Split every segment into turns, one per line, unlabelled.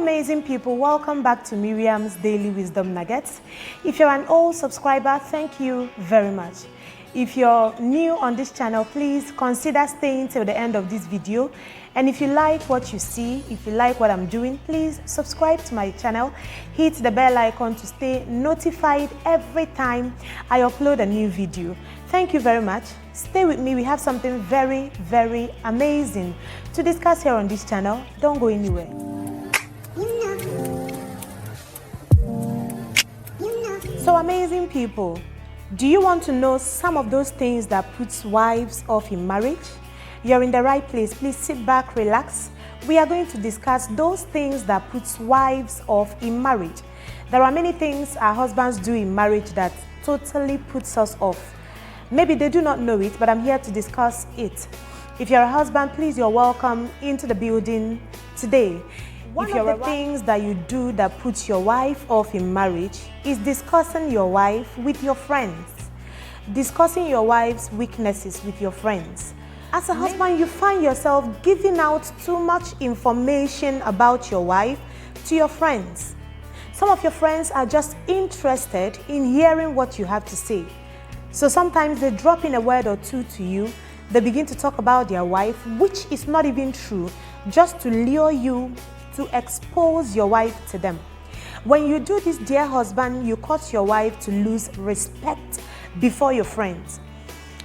amazing people, welcome back to Miriam's Daily Wisdom Nuggets. If you're an old subscriber, thank you very much. If you're new on this channel, please consider staying till the end of this video. And if you like what you see, if you like what I'm doing, please subscribe to my channel. Hit the bell icon to stay notified every time I upload a new video. Thank you very much. Stay with me. We have something very, very amazing to discuss here on this channel. Don't go anywhere. So amazing people, do you want to know some of those things that puts wives off in marriage? You're in the right place. Please sit back, relax. We are going to discuss those things that puts wives off in marriage. There are many things our husbands do in marriage that totally puts us off. Maybe they do not know it, but I'm here to discuss it. If you're a husband, please, you're welcome into the building today. One of the things that you do that puts your wife off in marriage is discussing your wife with your friends. Discussing your wife's weaknesses with your friends. As a husband, you find yourself giving out too much information about your wife to your friends. Some of your friends are just interested in hearing what you have to say. So sometimes they drop in a word or two to you. They begin to talk about their wife, which is not even true, just to lure you to expose your wife to them. When you do this, dear husband, you cause your wife to lose respect before your friends.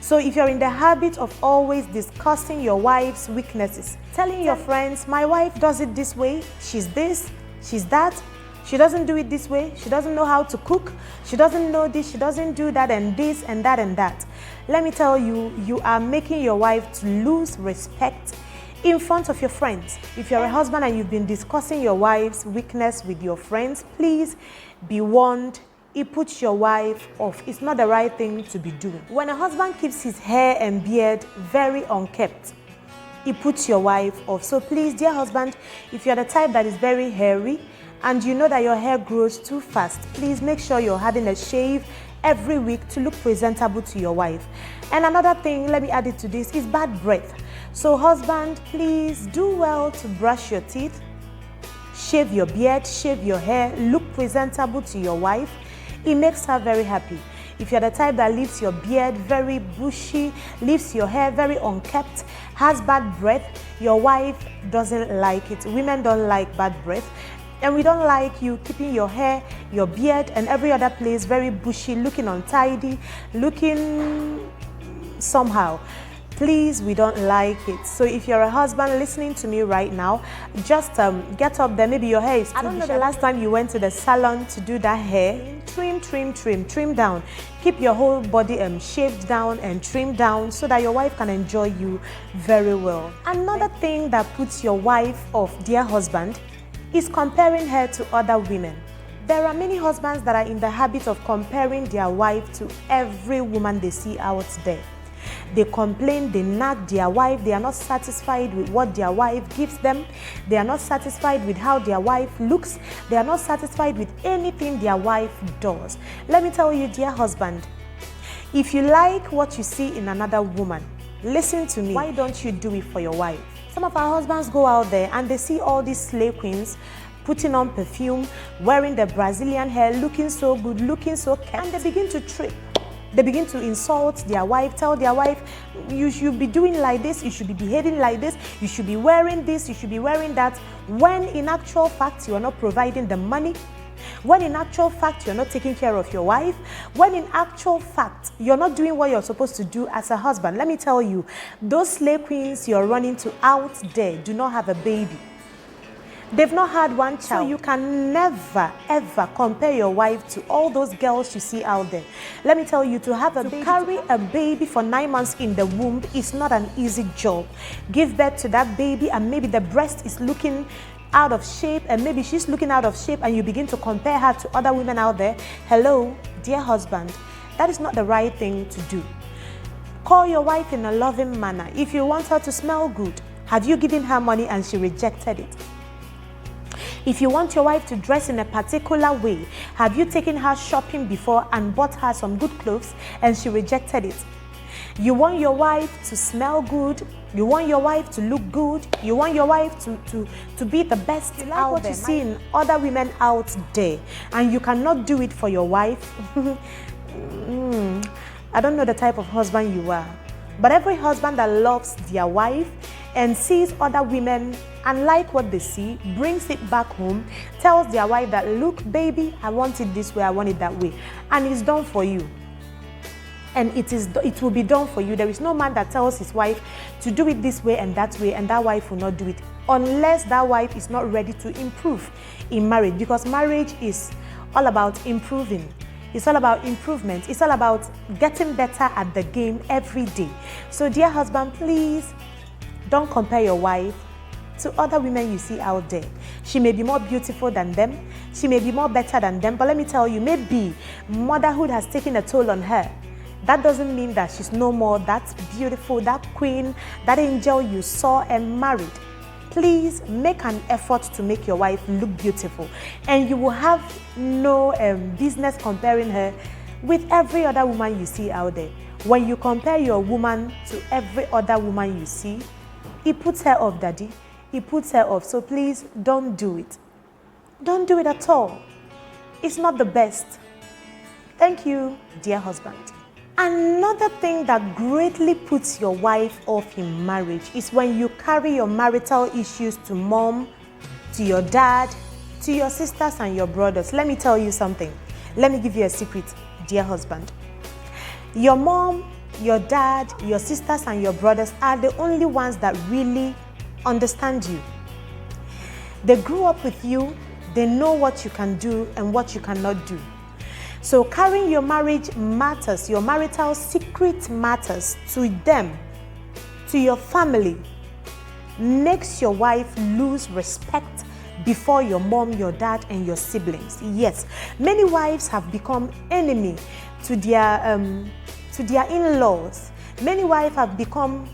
So if you're in the habit of always discussing your wife's weaknesses, telling your friends, my wife does it this way, she's this, she's that, she doesn't do it this way, she doesn't know how to cook, she doesn't know this, she doesn't do that and this and that and that. Let me tell you, you are making your wife to lose respect in front of your friends. If you're a husband and you've been discussing your wife's weakness with your friends, please be warned. It puts your wife off. It's not the right thing to be doing. When a husband keeps his hair and beard very unkempt, it puts your wife off. So please, dear husband, if you're the type that is very hairy and you know that your hair grows too fast, please make sure you're having a shave every week to look presentable to your wife. And another thing, let me add it to this, is bad breath. So husband, please do well to brush your teeth, shave your beard, shave your hair, look presentable to your wife. It makes her very happy. If you're the type that leaves your beard very bushy, leaves your hair very unkempt, has bad breath, your wife doesn't like it. Women don't like bad breath. And we don't like you keeping your hair, your beard, and every other place very bushy, looking untidy, looking somehow. Please, we don't like it. So if you're a husband listening to me right now, just get up there. Maybe your hair is too bushy. I don't know the last time you went to the salon to do that hair. Trim down. Keep your whole body shaved down and trimmed down so that your wife can enjoy you very well. Another thing that puts your wife off, dear husband, is comparing her to other women. There are many husbands that are in the habit of comparing their wife to every woman they see out there. They complain, they nag their wife, they are not satisfied with what their wife gives them, they are not satisfied with how their wife looks, they are not satisfied with anything their wife does. Let me tell you, dear husband, if you like what you see in another woman, listen to me, why don't you do it for your wife? Some of our husbands go out there and they see all these slay queens putting on perfume, wearing the Brazilian hair, looking so good, looking so kept, and they begin to trip. They begin to insult their wife, tell their wife, you should be doing like this, you should be behaving like this, you should be wearing this, you should be wearing that, when in actual fact you are not providing the money, when in actual fact you're not taking care of your wife, when in actual fact you're not doing what you're supposed to do as a husband. Let me tell you, those slave queens you're running to out there do not have a baby. They've not had one child. So you can never, ever compare your wife to all those girls you see out there. Let me tell you, to carry a baby for 9 months in the womb is not an easy job. Give birth to that baby and maybe the breast is looking out of shape and maybe she's looking out of shape and you begin to compare her to other women out there. Hello, dear husband, that is not the right thing to do. Call your wife in a loving manner. If you want her to smell good, have you given her money and she rejected it? If you want your wife to dress in a particular way, have you taken her shopping before and bought her some good clothes and she rejected it? You want your wife to smell good. You want your wife to look good. You want your wife to be the best out what there. You see in other women out there, and you cannot do it for your wife. I don't know the type of husband you are, but every husband that loves their wife and sees other women and like what they see, brings it back home, tells their wife that, look, baby, I want it this way, I want it that way, and it's done for you. And it will be done for you. There is no man that tells his wife to do it this way, and that wife will not do it unless that wife is not ready to improve in marriage, because marriage is all about improving. It's all about improvement. It's all about getting better at the game every day. So dear husband, please don't compare your wife to other women you see out there. She may be more beautiful than them. She may be more better than them. But let me tell you, maybe motherhood has taken a toll on her. That doesn't mean that she's no more that beautiful, that queen, that angel you saw and married. Please make an effort to make your wife look beautiful, and you will have no business comparing her with every other woman you see out there. When you compare your woman to every other woman you see, it puts her off, daddy. It puts her off. So please don't do it. Don't do it at all. It's not the best. Thank you, dear husband. Another thing that greatly puts your wife off in marriage is when you carry your marital issues to mom, to your dad, to your sisters and your brothers. Let me tell you something. Let me give you a secret, dear husband. Your mom, your dad, your sisters and your brothers are the only ones that really understand you. They grew up with you. They know what you can do and what you cannot do. So carrying your marriage matters, your marital secret matters to them, to your family, makes your wife lose respect before your mom, your dad, and your siblings. Yes, many wives have become enemy to their in-laws. Many wives have become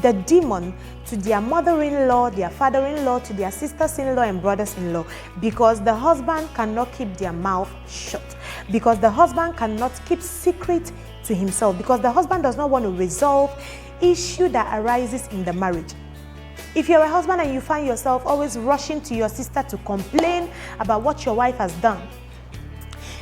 the demon to their mother-in-law, their father-in-law, to their sisters-in-law and brothers-in-law, because the husband cannot keep their mouth shut, because the husband cannot keep secret to himself, because the husband does not want to resolve issue that arises in the marriage. If you're a husband and you find yourself always rushing to your sister to complain about what your wife has done,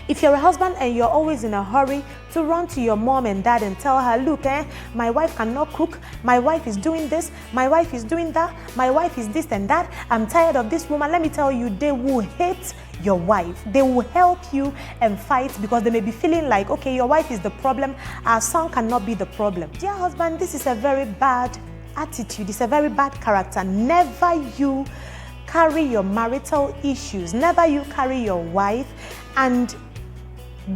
if you're a husband and you're always in a hurry to run to your mom and dad and tell her, look, my wife cannot cook, my wife is doing this, my wife is doing that, my wife is this and that, I'm tired of this woman, let me tell you, they will hate your wife. They will help you and fight, because they may be feeling like, okay, your wife is the problem, our son cannot be the problem. Dear husband, this is a very bad attitude, it's a very bad character. Never you carry your marital issues, never you carry your wife and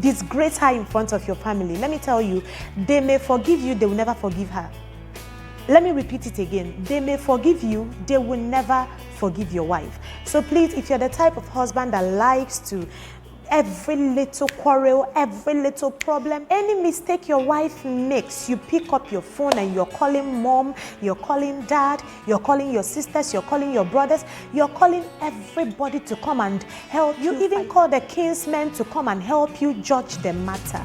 disgrace her in front of your family. Let me tell you, they may forgive you, they will never forgive her. Let me repeat it again. They may forgive you, they will never forgive your wife. So please, if you're the type of husband that likes to every little quarrel, every little problem, any mistake your wife makes, you pick up your phone and you're calling mom, you're calling dad, you're calling your sisters, you're calling your brothers, you're calling everybody to come and help you. Even call the kinsmen to come and help you judge the matter.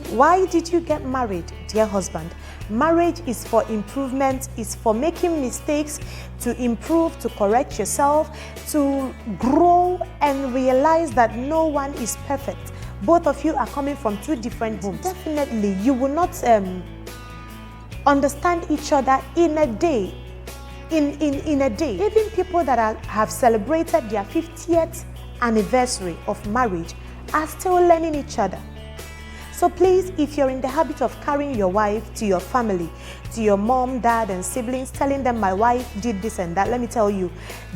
Why did you get married, dear husband? Marriage is for improvement, is for making mistakes, to improve, to correct yourself, to grow and realize that no one is perfect. Both of you are coming from two different homes. Definitely, you will not understand each other in a day. In a day. Even people that have celebrated their 50th anniversary of marriage are still learning each other. So please, if you're in the habit of carrying your wife to your family, to your mom, dad, and siblings, telling them my wife did this and that, let me tell you,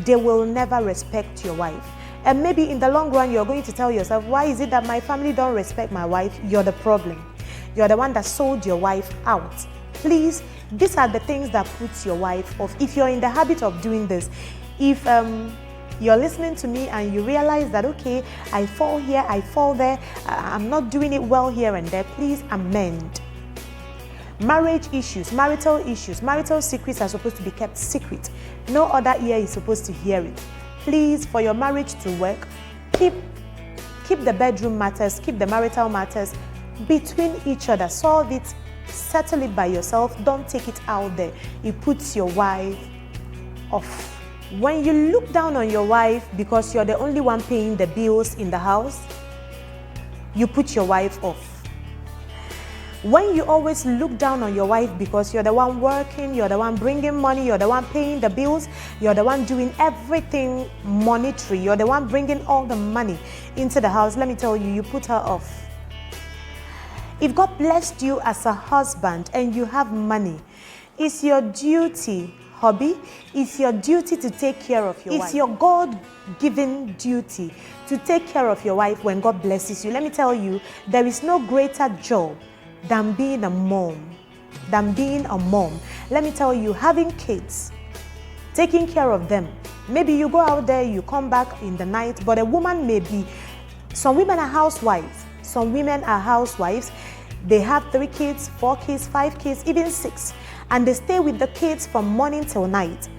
they will never respect your wife. And maybe in the long run, you're going to tell yourself, why is it that my family don't respect my wife? You're the problem. You're the one that sold your wife out. Please, these are the things that puts your wife off. If you're in the habit of doing this, if you're listening to me and you realize that, okay, I fall here, I fall there, I'm not doing it well here and there, please amend. Marriage issues, marital secrets are supposed to be kept secret. No other ear is supposed to hear it. Please, for your marriage to work, keep the bedroom matters, keep the marital matters between each other. Solve it Settle it by yourself. Don't take it out there. It puts your wife off. When you look down on your wife because you're the only one paying the bills in the house, you put your wife off. When you always look down on your wife because you're the one working, you're the one bringing money, you're the one paying the bills, you're the one doing everything monetary, you're the one bringing all the money into the house, let me tell you, you put her off. If God blessed you as a husband and you have money, it's your duty, hobby, it's your duty to take care of your wife. It's your God-given duty to take care of your wife when God blesses you. Let me tell you, there is no greater job than being a mom. Let me tell you, having kids, taking care of them. Maybe you go out there, you come back in the night, but a woman may be, some women are housewives. Some women are housewives. They have 3 kids, 4 kids, 5 kids, even 6. And they stay with the kids from morning till night.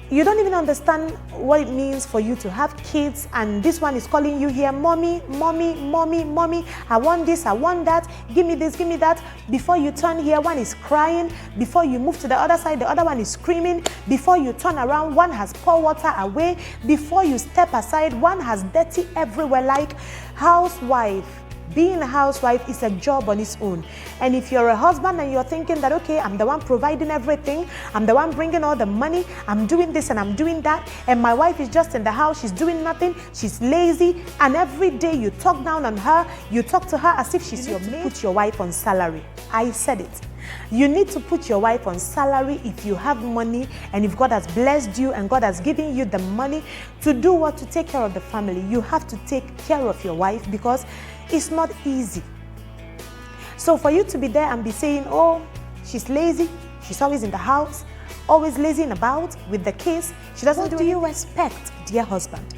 You don't even understand what it means for you to have kids and this one is calling you here, mommy, mommy, mommy, mommy, I want this, I want that, give me this, give me that. Before you turn here, one is crying. Before you move to the other side, the other one is screaming. Before you turn around, one has poured water away. Before you step aside, one has dirty everywhere. Like housewife. Being a housewife is a job on its own. And if you're a husband and you're thinking that, okay, I'm the one providing everything, I'm the one bringing all the money, I'm doing this and I'm doing that, and my wife is just in the house, she's doing nothing, she's lazy, and every day you talk down on her, you talk to her as if she's your maid. Put your wife on salary. I said it. You need to put your wife on salary if you have money and if God has blessed you and God has given you the money to do what? To take care of the family. You have to take care of your wife because it's not easy. So for you to be there and be saying, oh, she's lazy, she's always in the house, always lazing about with the kids, she doesn't do. What do you expect, dear husband?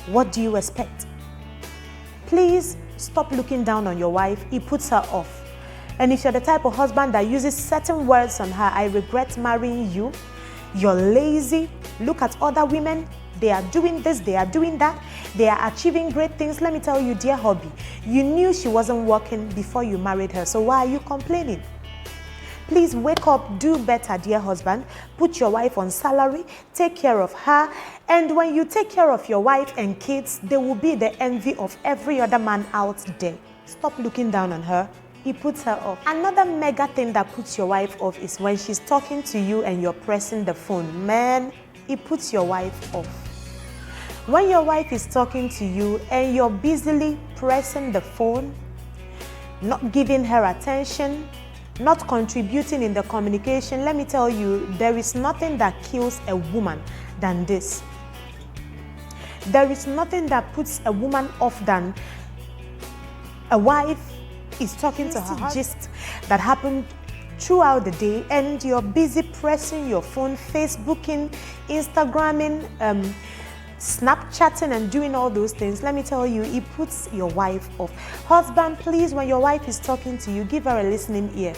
What do you expect? Please stop looking down on your wife. It puts her off. And if you're the type of husband that uses certain words on her, I regret marrying you, you're lazy, look at other women, they are doing this, they are doing that, they are achieving great things. Let me tell you, dear hubby, you knew she wasn't working before you married her, so why are you complaining? Please wake up, do better, dear husband. Put your wife on salary, take care of her, and when you take care of your wife and kids, they will be the envy of every other man out there. Stop looking down on her. It puts her off. Another mega thing that puts your wife off is when she's talking to you and you're pressing the phone. Man, it puts your wife off. When your wife is talking to you and you're busily pressing the phone, not giving her attention, not contributing in the communication, let me tell you, there is nothing that kills a woman than this. There is nothing that puts a woman off than a wife is talking to her gist that happened throughout the day and you're busy pressing your phone, Facebooking, Instagramming, Snapchatting and doing all those things. Let me tell you, it puts your wife off. Husband, please, when your wife is talking to you, give her a listening ear.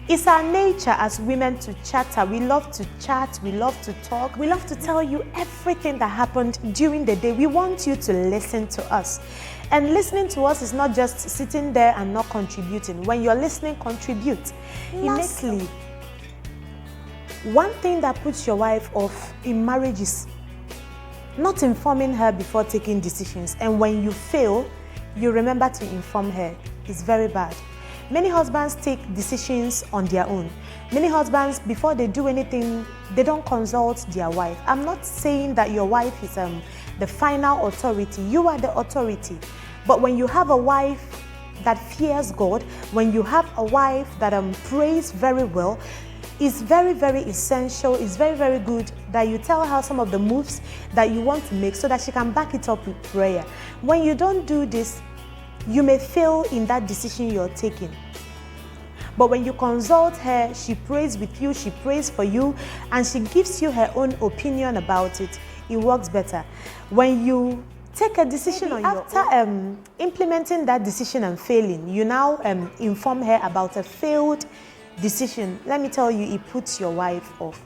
It's our nature as women to chatter. We love to chat, we love to talk, we love to tell you everything that happened during the day. We want you to listen to us. And listening to us is not just sitting there and not contributing. When you're listening, contribute. Lastly, one thing that puts your wife off in marriage is not informing her before taking decisions. And when you fail, you remember to inform her. It's very bad. Many husbands take decisions on their own. Many husbands, before they do anything, they don't consult their wife. I'm not saying that your wife is the final authority. You are the authority. But when you have a wife that fears God, when you have a wife that prays very well, it's very, very essential, it's very, very good that you tell her some of the moves that you want to make so that she can back it up with prayer. When you don't do this, you may fail in that decision you're taking. But when you consult her, she prays with you, she prays for you, and she gives you her own opinion about it. It works better. When you take a decision on your own, after implementing that decision and failing, you now inform her about a failed decision. Let me tell you, it puts your wife off.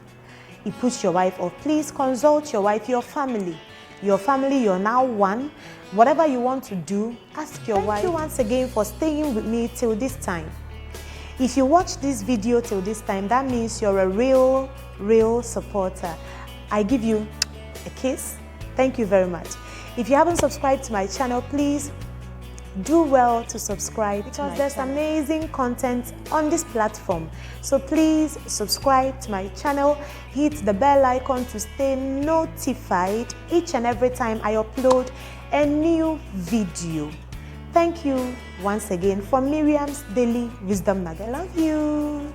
it puts your wife off, please consult your wife, your family. Your family, you're now one. Whatever you want to do, ask your wife. Thank you once again for staying with me till this time. If you watch this video till this time, that means you're a real supporter. I give you a kiss. Thank you very much. If you haven't subscribed to my channel, please do well to subscribe because there's amazing content on this platform. So please subscribe to my channel, hit the bell icon to stay notified each and every time I upload a new video. Thank you once again for Miriam's Daily Wisdom Nugget. I love you.